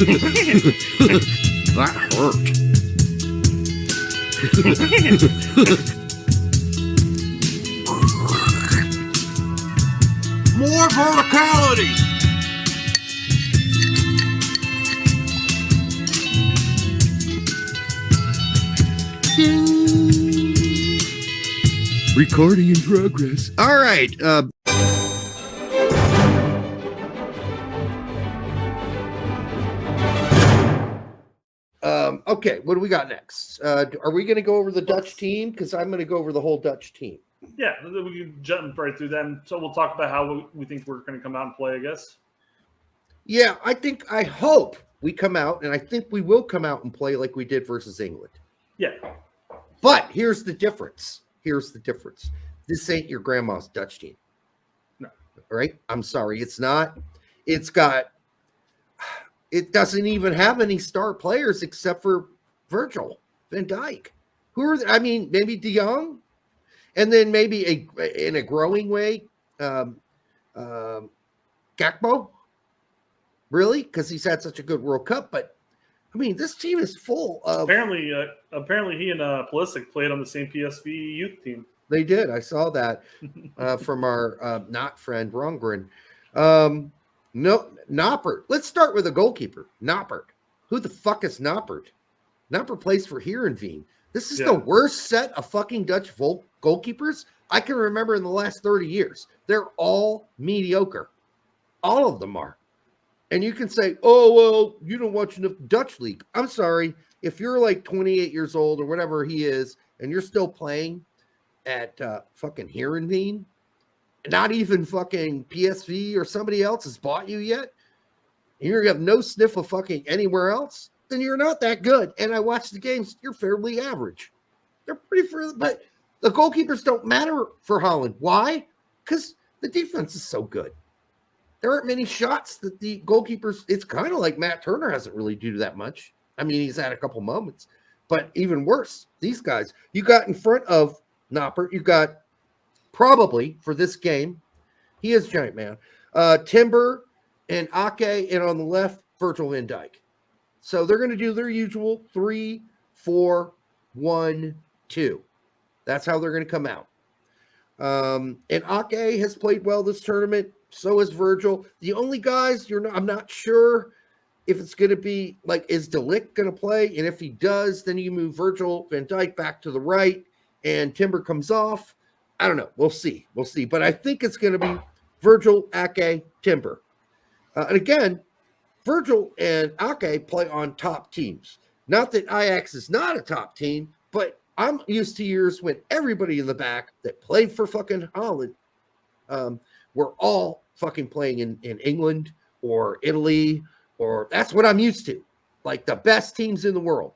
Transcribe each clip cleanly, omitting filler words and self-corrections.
That hurt. More verticality. Recording in progress. All right. Okay, what do we got next? Are we going to go over the Dutch team? Because I'm going to go over the whole Dutch team. Yeah, we can jump right through them. So we'll talk about how we think we're going to come out and play, I guess. Yeah, I hope we come out, and I think we will come out and play like we did versus England. Yeah. But here's the difference. This ain't your grandma's Dutch team. No. All right? I'm sorry. It's not. It doesn't even have any star players except for Virgil van Dijk. Maybe De Jong, and then maybe in a growing way, Gakpo. Really? Because he's had such a good World Cup. But, I mean, this team is full of... Apparently he and Pulisic played on the same PSV youth team. They did. I saw that from our not friend, Rongren. No, Noppert. Let's start with a goalkeeper. Noppert. Who the fuck is Noppert? Noppert plays for Heerenveen. This is the worst set of fucking Dutch goalkeepers I can remember in the last 30 years. They're all mediocre. All of them are. And you can say, oh, well, you don't watch enough Dutch league. I'm sorry. If you're like 28 years old or whatever he is, and you're still playing at fucking Heerenveen, not even fucking PSV or somebody else has bought you yet, and you have no sniff of fucking anywhere else, then you're not that good. And I watch the games, you're fairly average. They're pretty fair, but the goalkeepers don't matter for Holland. Why? Because the defense is so good. There aren't many shots that the goalkeepers, it's kind of like Matt Turner hasn't really do that much. I mean, he's had a couple moments, but even worse, these guys, you got in front of Noppert, you got probably for this game, he is giant man. Timber and Ake, and on the left, Virgil van Dijk. So they're going to do their usual 3-4-1-2. That's how they're going to come out. And Ake has played well this tournament. So has Virgil. The only guys I'm not sure if it's going to be like, is De Ligt going to play? And if he does, then you move Virgil van Dijk back to the right and Timber comes off. I don't know. We'll see. But I think it's going to be Virgil, Ake, Timber. And again, Virgil and Ake play on top teams. Not that Ajax is not a top team, but I'm used to years when everybody in the back that played for fucking Holland were all fucking playing in England or Italy, or that's what I'm used to. Like the best teams in the world.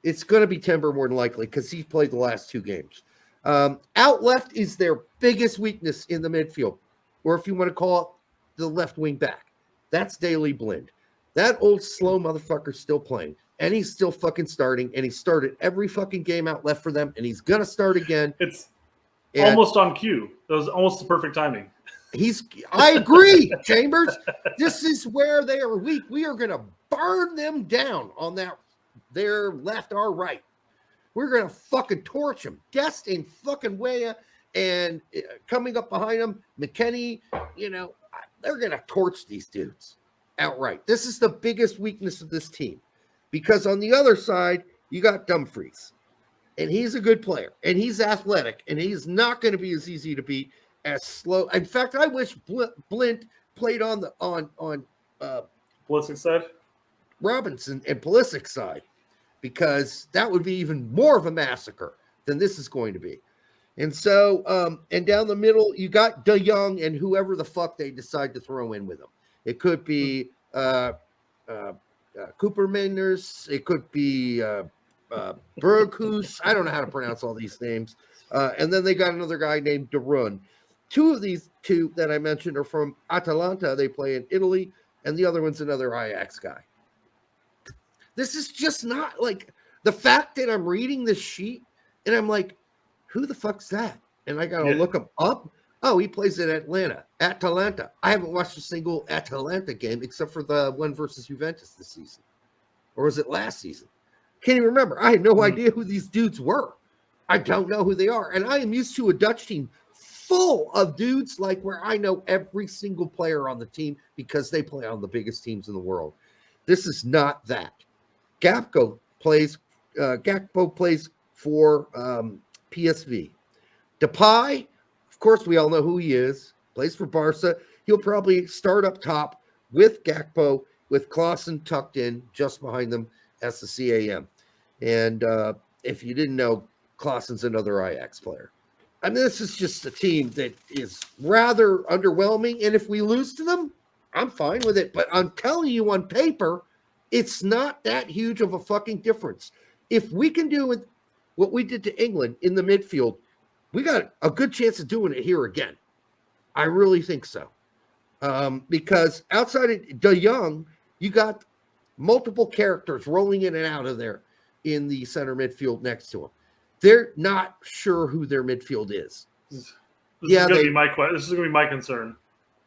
It's going to be Timber more than likely because he's played the last two games. Out left is their biggest weakness in the midfield, or if you want to call it the left wing back. That's Daley Blind. That old slow motherfucker's still playing, and he's still fucking starting, and he started every fucking game out left for them, and he's going to start again. It's almost on cue. That was almost the perfect timing. I agree, Chambers. This is where they are weak. We are going to burn them down on that, their left, our right. We're going to fucking torch them. Dest and fucking Weah, and coming up behind them, McKennie, they're going to torch these dudes outright. This is the biggest weakness of this team. Because on the other side, you got Dumfries. And he's a good player. And he's athletic. And he's not going to be as easy to beat as slow. In fact, I wish Blint played on Pulisic side? Robinson and Pulisic side. Because that would be even more of a massacre than this is going to be. And so, and down the middle, you got De Jong and whoever the fuck they decide to throw in with them. It could be Cooper Manners. It could be Berghus. I don't know how to pronounce all these names. And then they got another guy named De Run. Two of these two that I mentioned are from Atalanta. They play in Italy. And the other one's another Ajax guy. This is just not like the fact that I'm reading this sheet and I'm like, who the fuck's that? And I got to look them up. Oh, he plays at Atalanta. I haven't watched a single Atalanta game except for the one versus Juventus this season. Or was it last season? Can't even remember. I had no idea who these dudes were. I don't know who they are. And I am used to a Dutch team full of dudes like where I know every single player on the team because they play on the biggest teams in the world. This is not that. Gakpo plays for PSV. Depay, of course, we all know who he is. Plays for Barca. He'll probably start up top with Gakpo, with Klaassen tucked in just behind them as the CAM. And if you didn't know, Klaassen's another Ajax player. I mean, this is just a team that is rather underwhelming. And if we lose to them, I'm fine with it. But I'm telling you on paper, it's not that huge of a fucking difference. If we can do it, what we did to England in the midfield, we got a good chance of doing it here again. I really think so. Because outside of De Jong, you got multiple characters rolling in and out of there in the center midfield next to him. They're not sure who their midfield is. This is going to be my concern.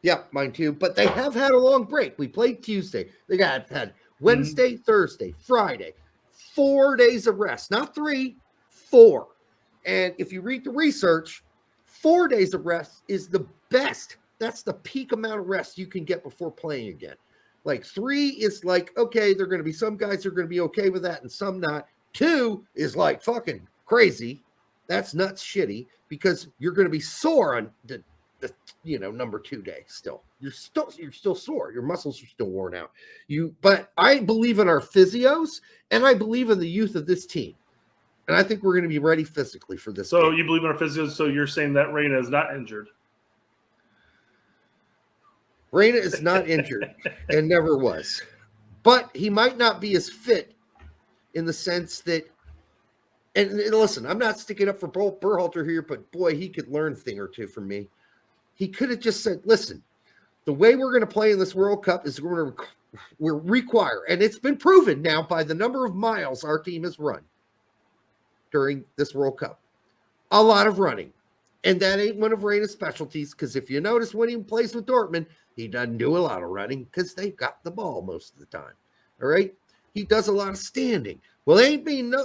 Yeah, mine too. But they have had a long break. We played Tuesday. They had Wednesday, Thursday, Friday, 4 days of rest. Not 3, 4. And if you read the research, 4 days of rest is the best. That's the peak amount of rest you can get before playing again. Like 3 is like, okay, there are going to be some guys who are going to be okay with that and some not. 2 is like fucking crazy. That's nuts shitty because you're going to be sore on the number 2 day still. You're still sore. Your muscles are still worn out. But I believe in our physios and I believe in the youth of this team. And I think we're going to be ready physically for this. So game. You believe in our physios, so you're saying that Reina is not injured? Reina is not injured and never was. But he might not be as fit in the sense that, and listen, I'm not sticking up for Berhalter here, but boy, he could learn a thing or two from me. He could have just said, listen, the way we're going to play in this World Cup is we're require, and it's been proven now by the number of miles our team has run during this World Cup. A lot of running. And that ain't one of Reina's specialties, because if you notice when he plays with Dortmund, he doesn't do a lot of running because they've got the ball most of the time. All right? He does a lot of standing. Well,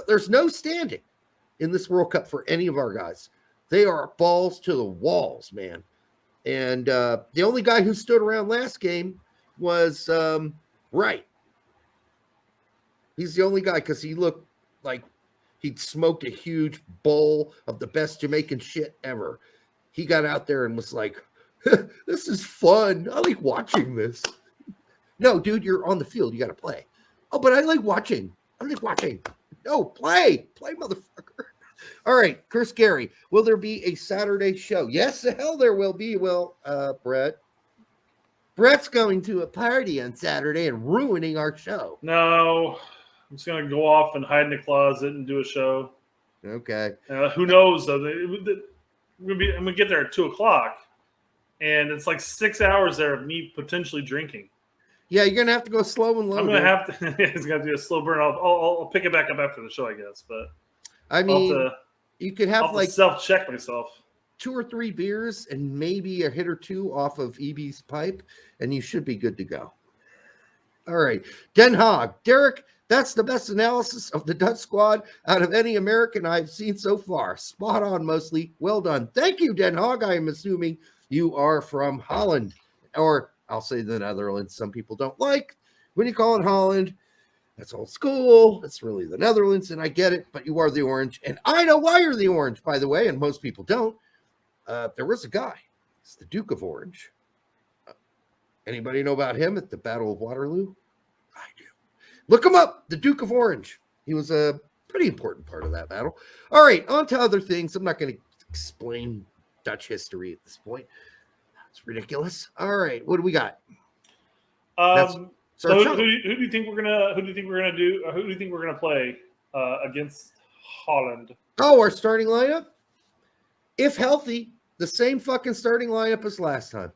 there's no standing in this World Cup for any of our guys. They are balls to the walls, man. And the only guy who stood around last game was Wright. He's the only guy because he looked like he'd smoked a huge bowl of the best Jamaican shit ever. He got out there and was like, this is fun. I like watching this. No, dude, you're on the field. You got to play. Oh, but I like watching. I like watching. No, play. Play, motherfucker. All right, Chris Gary, will there be a Saturday show? Yes, the hell there will be. Well, Brett. Brett's going to a party on Saturday and ruining our show. No, I'm just going to go off and hide in the closet and do a show. Okay. Who knows, though? I'm going to get there at 2 o'clock, and it's like 6 hours there of me potentially drinking. Yeah, you're going to have to go slow and low. I'm going to have to – it's going to be a slow burn. I'll pick it back up after the show, I guess. But I mean, you could have like self-check myself. 2 or 3 beers and maybe a hit or two off of EB's pipe, and you should be good to go. All right. Den Haag. Derek, that's the best analysis of the Dutch squad out of any American I've seen so far. Spot on mostly. Well done. Thank you, Den Haag. I am assuming you are from Holland, or I'll say the Netherlands. Some people don't like when you call it Holland. That's old school. It's really the Netherlands, and I get it, but you are the orange. And I know why you're the orange, by the way, and most people don't. There was a guy. It's the Duke of Orange. Anybody know about him at the Battle of Waterloo? I do. Look him up, the Duke of Orange. He was a pretty important part of that battle. All right, on to other things. I'm not going to explain Dutch history at this point. It's ridiculous. All right, what do we got? So who do you think we're gonna play against Holland? Oh, our starting lineup? If healthy, the same fucking starting lineup as last time.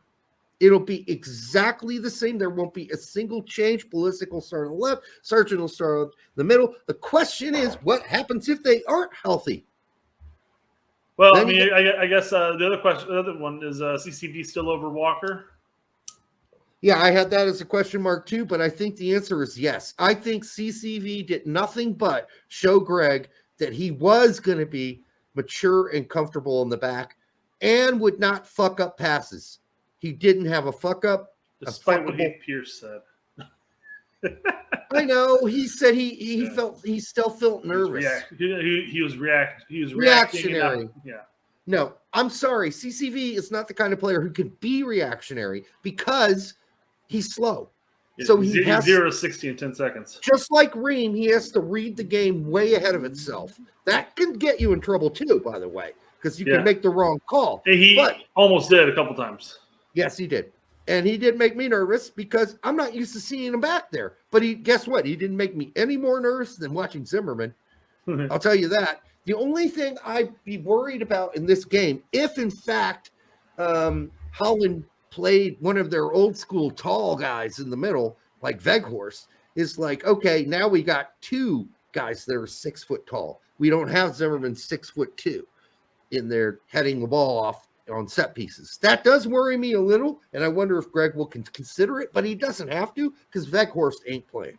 It'll be exactly the same. There won't be a single change. Pulisic will start on the left. Sargent will start on the middle. The question is, what happens if they aren't healthy? Well, Then I mean, I guess the other one is CCV still over Walker? Yeah, I had that as a question mark too, but I think the answer is yes. I think CCV did nothing but show Greg that he was going to be mature and comfortable in the back and would not fuck up passes. He didn't have a fuck up. Despite what Heath Pierce said. I know. He said he still felt nervous. He was reactionary. Yeah. No, I'm sorry. CCV is not the kind of player who can be reactionary because he's slow. So he has 0-60 in 10 seconds. Just like Ream, he has to read the game way ahead of itself. That can get you in trouble too, by the way, because you can make the wrong call. But almost did a couple times. Yes, he did. And he did make me nervous because I'm not used to seeing him back there. But guess what? He didn't make me any more nervous than watching Zimmerman. I'll tell you that. The only thing I'd be worried about in this game, if in fact Holland played one of their old school tall guys in the middle, like Veghorst, is like, okay, now we got two guys that are 6 foot tall. We don't have Zimmerman 6'2" in there heading the ball off on set pieces. That does worry me a little, and I wonder if Greg will consider it, but he doesn't have to because Veghorst ain't playing.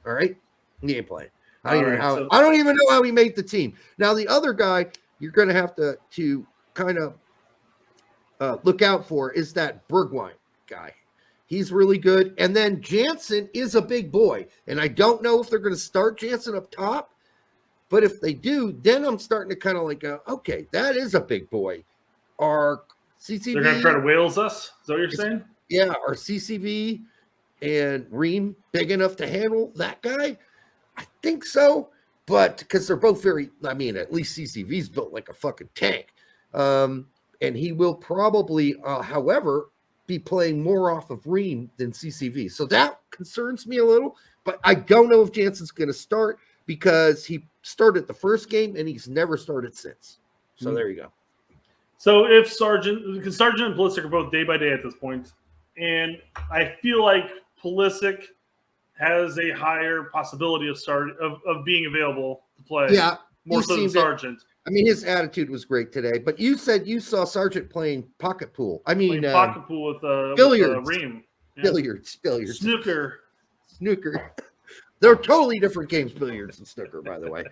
All right? He ain't playing. I don't even know how he made the team. Now, the other guy you're going to have to kind of look out for is that Bergwijn guy. He's really good. And then Jansen is a big boy. And I don't know if they're going to start Jansen up top. But if they do, then I'm starting to kind of like go, okay, that is a big boy. Our CCV. They're going to try to Wales us? Is that what you're saying? Yeah. Are CCV and Ream big enough to handle that guy? I think so. But because they're both at least CCV's built like a fucking tank. And he will probably, however, be playing more off of Ream than CCV. So that concerns me a little. But I don't know if Jansen's going to start because he started the first game and he's never started since. So there you go. So if because Sargent and Pulisic are both day by day at this point, and I feel like Pulisic has a higher possibility of being available to play. Yeah, more so than Sargent. I mean, his attitude was great today. But you said you saw Sargent playing pocket pool. I mean, pocket pool with billiards, with Ream. Yeah. Billiards, snooker. They're totally different games, billiards and snooker, by the way.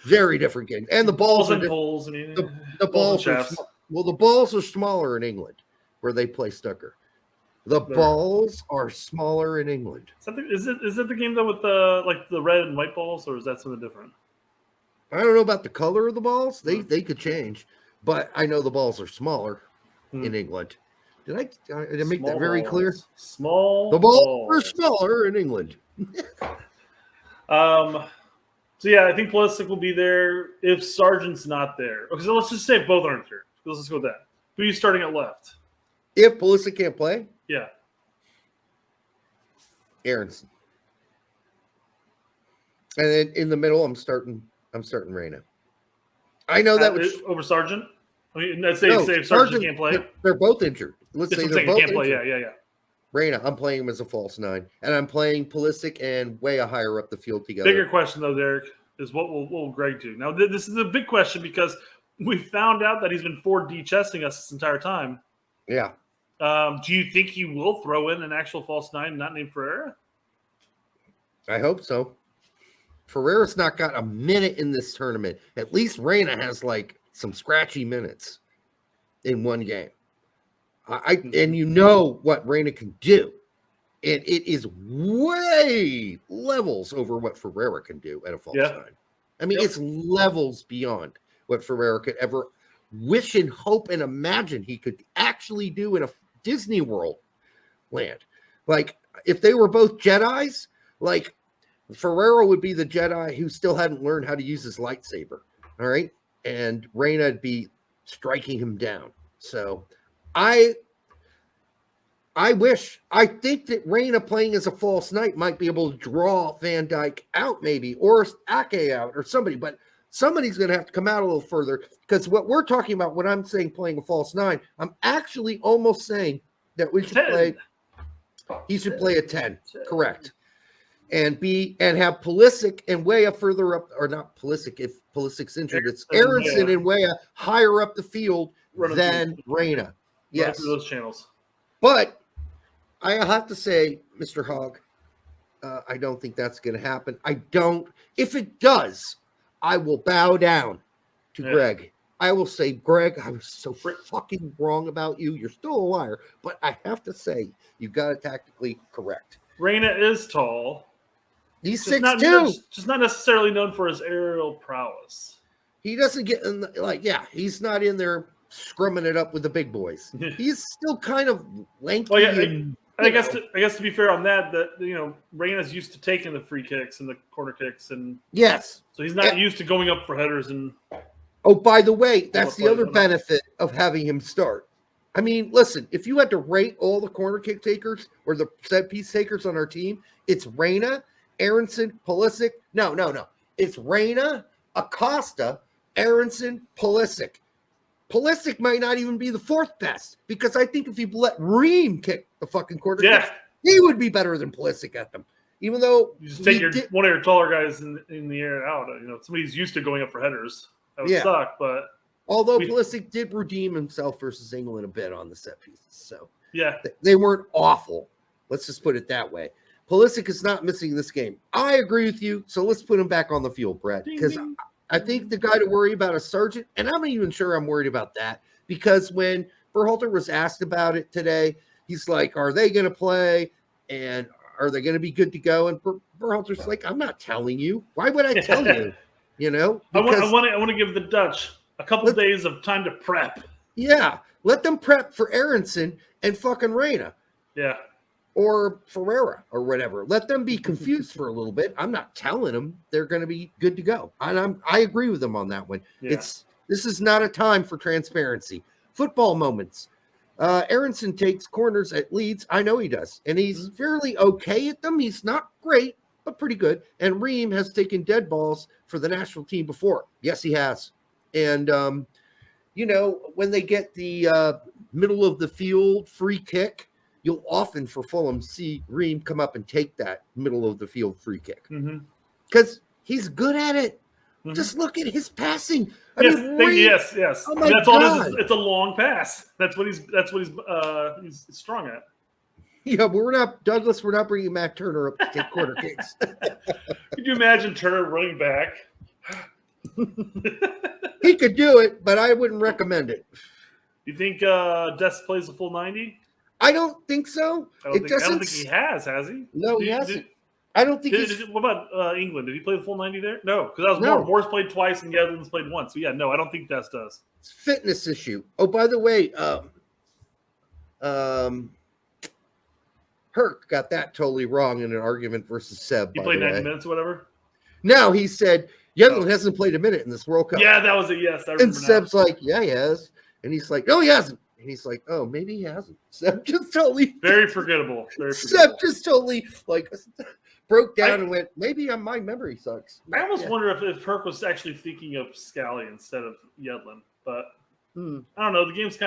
Very different games. And the balls are poles. I mean, the balls are the balls are smaller in England where they play snooker. The balls are smaller in England. Is it the game though with the red and white balls, or is that something different? I don't know about the color of the balls. They could change, but I know the balls are smaller in England. Did I make that very clear? The balls are smaller in England. So yeah, I think Pulisic will be there if Sargent's not there. Okay, so let's just say both aren't there. Let's go with that. Who are you starting at left? If Pulisic can't play? Yeah. Aronson. And then in the middle, I'm starting Reyna. I know that was over Sargent. I mean, let's say if Sargent can't play. They're both injured. Let's say they're both can't play. Yeah. Reyna, I'm playing him as a false 9, and I'm playing Pulisic and way higher up the field together. Bigger question though, Derek, is what will Greg do? Now, this is a big question because we found out that he's been 4D chesting us this entire time. Yeah. Do you think he will throw in an actual false 9 not named Ferreira? I hope so. Ferreira's not got a minute in this tournament. At least Reyna has like some scratchy minutes in one game. And you know what Reyna can do. And it is way levels over what Ferreira can do at a false 9. I mean, it's levels beyond what Ferreira could ever wish and hope and imagine he could actually do in a Disney World land. Like, if they were both Jedis, like, Ferreira would be the Jedi who still hadn't learned how to use his lightsaber, all right? And Reyna would be striking him down. So, I think that Reyna playing as a false 9 might be able to draw Van Dijk out maybe, or Ake out, or somebody, but somebody's going to have to come out a little further, because what we're talking about when I'm saying playing a false 9, I'm actually almost saying that we should 10. he should play a 10. Correct. and have Pulisic and Weah further up, or not Pulisic. If Pulisic's injured, it's Aronson and Weah higher up the field than Reyna. Yes, through those channels. But I have to say, Mr. Hogg, I don't think that's going to happen. I don't. If it does, I will bow down to Greg. I will say, Greg, I was so fucking wrong about you. You're still a liar, but I have to say, you got it tactically correct. Reyna is tall. He's 6'2". Just not necessarily known for his aerial prowess. He doesn't get in he's not in there scrumming it up with the big boys. He's still kind of lanky. Well, I guess to be fair on that Reyna's used to taking the free kicks and the corner kicks, and yes, so he's not used to going up for headers. And oh, by the way, that's the other benefit of having him start. I mean, listen, if you had to rate all the corner kick takers or the set piece takers on our team, it's Reyna, Aronson, Pulisic. No. It's Reyna, Acosta, Aronson, Pulisic. Pulisic might not even be the fourth best, because I think if you let Ream kick the fucking corner kicks, he would be better than Pulisic at them. Even though you just take one of your taller guys in the air out. Somebody's used to going up for headers. That would suck, but although Pulisic did redeem himself versus England a bit on the set pieces, so they weren't awful. Let's just put it that way. Pulisic is not missing this game. I agree with you, so let's put him back on the field, Brett, because I think the guy to worry about is Sargent, and I'm not even sure I'm worried about that, because when Berhalter was asked about it today, he's like, are they going to play, and are they going to be good to go? And Berhalter's like, I'm not telling you. Why would I tell you? Because I want to give the Dutch a couple of days of time to prep. Yeah, let them prep for Aronson and fucking Reyna. Yeah. Or Ferreira or whatever. Let them be confused for a little bit. I'm not telling them they're going to be good to go. And I agree with them on that one. Yeah. This is not a time for transparency. Football moments. Aronson takes corners at Leeds. I know he does. And he's fairly okay at them. He's not great, but pretty good. And Ream has taken dead balls for the national team before. Yes, he has. And, when they get the middle of the field free kick, you'll often for Fulham see Ream come up and take that middle of the field free kick because he's good at it. Just look at his passing. Yes. Oh my God. It's a long pass. That's what he's strong at. Yeah, but we're not bringing Matt Turner up to take corner kicks. Could you imagine Turner running back? He could do it, but I wouldn't recommend it. You think Dest plays a full 90? I don't think so. I don't think he has he? No, he hasn't. I don't think what about England? Did he play the full 90 there? No, because that was more. Moore's played twice and the other one's played once. So, I don't think Dest does. It's a fitness issue. Oh, by the way, Herc got that totally wrong in an argument versus Seb. He played 90 minutes or whatever? No, he said, Yedlin hasn't played a minute in this World Cup. Yeah, that was it, yes. I remember and Seb's like, yeah, he has. And he's like, no, he hasn't. And he's like, oh, maybe he hasn't. Seb just totally... Very forgettable. Seb just totally, broke down and went, maybe my memory sucks. I almost wonder if Herc was actually thinking of Scally instead of Yedlin. But I don't know. The game's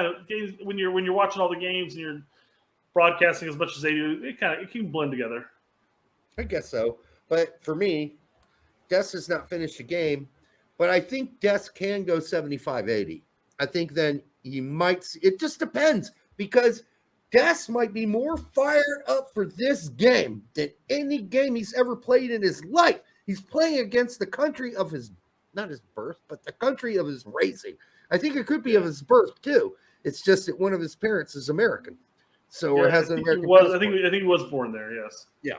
when you're watching all the games and you're broadcasting as much as they do, it can blend together. I guess so. But for me, Dest has not finished a game, but I think Dest can go 75-80. I think then he might. It just depends, because Dest might be more fired up for this game than any game he's ever played in his life. He's playing against the country of not his birth, but the country of his raising. I think it could be of his birth too. It's just that one of his parents is American, or has an American. I think he was born there. Yes. Yeah.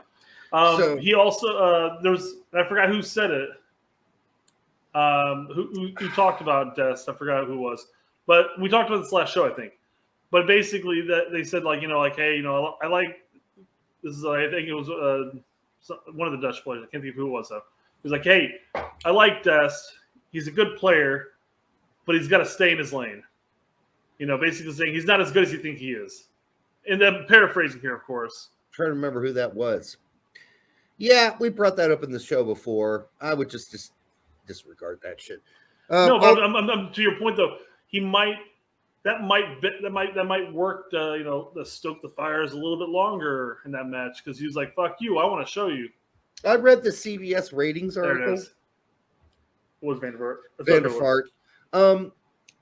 So he also I forgot who said it. Who talked about Dest? I forgot who it was, but we talked about this last show, I think. But basically, that they said hey, I like this is I think it was one of the Dutch players. I can't think of who it was though. He was like, hey, I like Dest. He's a good player, but he's got to stay in his lane. Basically saying he's not as good as you think he is. And then paraphrasing here, of course. I'm trying to remember who that was. Yeah, we brought that up in the show before. I would just disregard that shit. No, but I'm to your point though. That might work to stoke the fires a little bit longer in that match, because he was like, "Fuck you, I want to show you." I read the CBS ratings There it article. is. What was Vanderfart? Vanderfart.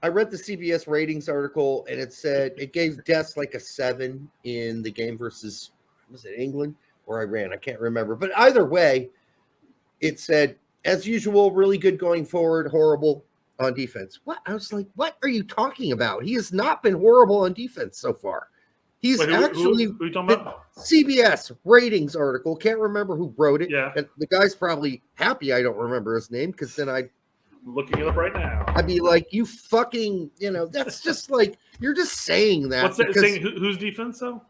I read the CBS ratings article, and it said it gave Dest like a 7 in the game versus, was it England or Iran? I can't remember. But either way, it said, as usual, really good going forward, horrible on defense. What? I was like, what are you talking about? He has not been horrible on defense so far. He's Wait, actually who are you talking about? CBS ratings article. Can't remember who wrote it. Yeah. And the guy's probably happy I don't remember his name, because then Looking it up right now. I'd be like, you fucking, that's just like, you're just saying that. What's that saying? Whose defense, though?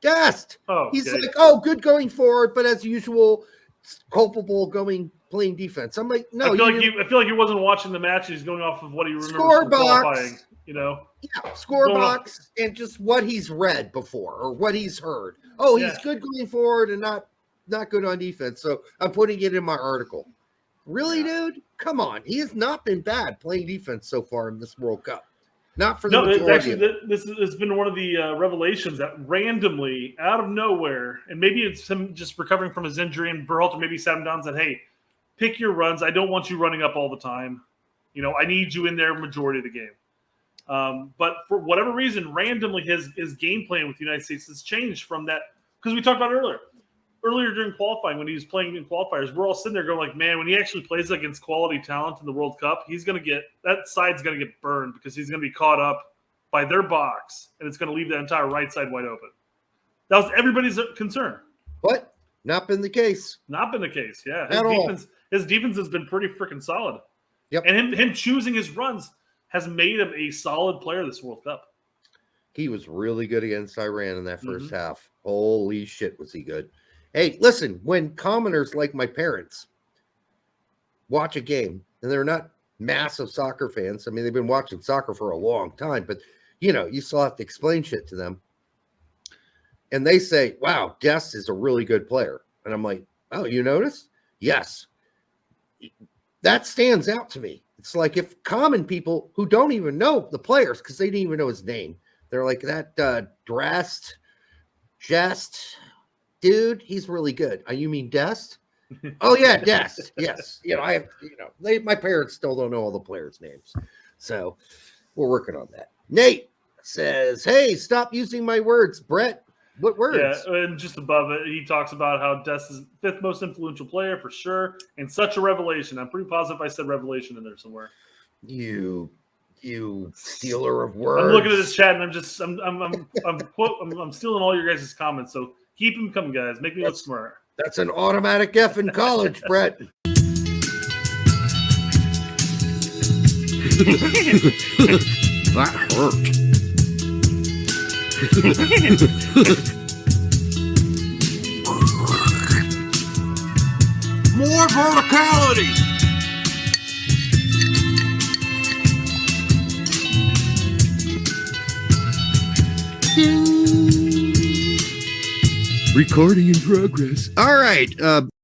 Dest. Oh, He's okay. like, oh, good going forward, but as usual, culpable playing defense. I'm like, no. I feel like he wasn't watching the match. He's going off of what he remembers Score from box. qualifying. Yeah, score box and just what he's read before or what he's heard. Oh, he's good going forward and not good on defense. So I'm putting it in my article. Really, dude? Come on. He has not been bad playing defense so far in this World Cup. Not for the majority. This has been one of the revelations that randomly, out of nowhere, and maybe it's him just recovering from his injury, and Berhalter maybe sat him down and said, hey, pick your runs. I don't want you running up all the time. I need you in there majority of the game. But for whatever reason, randomly his game plan with the United States has changed from that, because we talked about it earlier during qualifying, when he was playing in qualifiers, we're all sitting there going like, man, when he actually plays against quality talent in the World Cup, that side's going to get burned, because he's going to be caught up by their box, and it's going to leave that entire right side wide open. That was everybody's concern. But not been the case. Not been the case, yeah. His defense has been pretty freaking solid. Yep. And him choosing his runs has made him a solid player this World Cup. He was really good against Iran in that first half. Holy shit, was he good. Hey, listen, when commoners like my parents watch a game, and they're not massive soccer fans, I mean, they've been watching soccer for a long time, but, you still have to explain shit to them. And they say, wow, Dest is a really good player. And I'm like, oh, you noticed? Yes. That stands out to me. It's like if common people who don't even know the players, because they didn't even know his name, they're like, that Jest, dude, he's really good. You mean Dest? Oh yeah, Dest. Yes. My parents still don't know all the players' names. So we're working on that. Nate says, hey, stop using my words, Brett. What words? Yeah, and just above it, he talks about how Dest is the 5th most influential player for sure, and such a revelation. I'm pretty positive I said revelation in there somewhere. You stealer of words. I'm looking at this chat, and I'm stealing all your guys' comments. So keep them coming, guys. Make me look smarter. That's an automatic F in college, Brett. That hurt. More verticality. Recording in progress. All right.